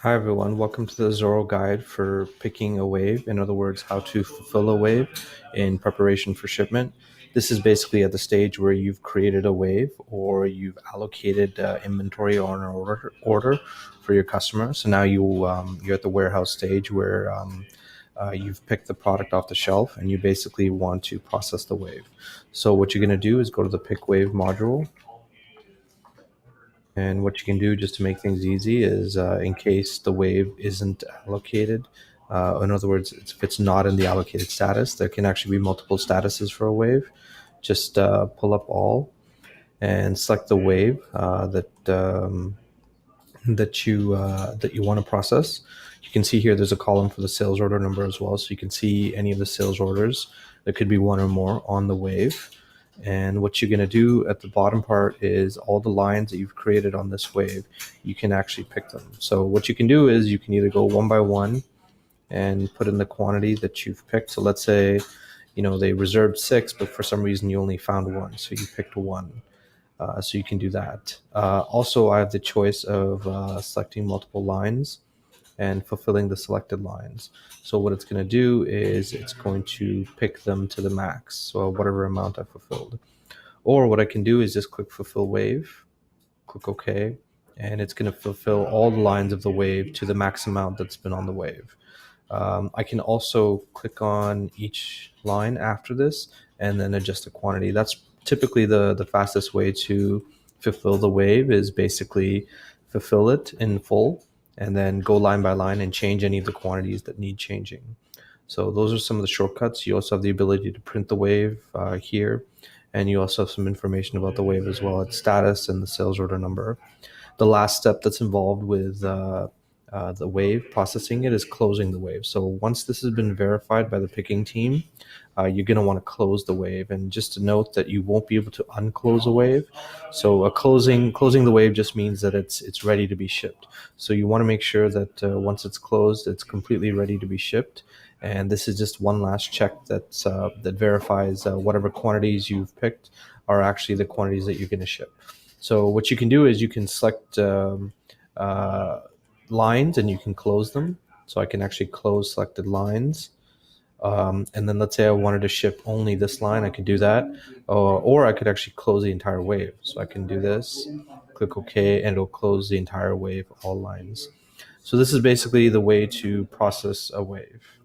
Hi everyone, welcome to the Xoro guide for picking a wave. In other words, how to fulfill a wave in preparation for shipment. This is basically at the stage where you've created a wave or you've allocated inventory on an order for your customer. So now you're at the warehouse stage where you've picked the product off the shelf and you basically want to process the wave. So what you're going to do is go to the pick wave module. And what you can do just to make things easy is in case the wave isn't allocated, in other words, if it's not in the allocated status, there can actually be multiple statuses for a wave. Just pull up all and select the wave that you want to process. You can see here there's a column for the sales order number as well, so you can see any of the sales orders. There could be one or more on the wave. And what you're going to do at the bottom part is all the lines that you've created on this wave, you can actually pick them. So what you can do is you can either go one by one and put in the quantity that you've picked. So let's say, they reserved 6, but for some reason you only found one, so you picked one. So you can do that. Also, I have the choice of selecting multiple lines and fulfilling the selected lines. So what it's going to do is it's going to pick them to the max, so whatever amount I fulfilled. Or what I can do is just click fulfill wave, click OK, and it's going to fulfill all the lines of the wave to the max amount that's been on the wave. I can also click on each line after this and then adjust the quantity. That's typically the fastest way to fulfill the wave, is basically fulfill it in full and then go line by line and change any of the quantities that need changing. So those are some of the shortcuts. You also have the ability to print the wave here, and you also have some information about the wave as well, its status and the sales order number. The last step that's involved with the wave, processing it, is closing the wave. So once this has been verified by the picking team, you're going to want to close the wave. And just to note that you won't be able to unclose a wave. So closing the wave just means that it's ready to be shipped. So you want to make sure that once it's closed, it's completely ready to be shipped. And this is just one last check that verifies whatever quantities you've picked are actually the quantities that you're going to ship. So what you can do is you can select lines and you can close them. So I can actually close selected lines. And then let's say I wanted to ship only this line, I could do that. Or I could actually close the entire wave. So I can do this, click OK, and it'll close the entire wave, all lines. So this is basically the way to process a wave.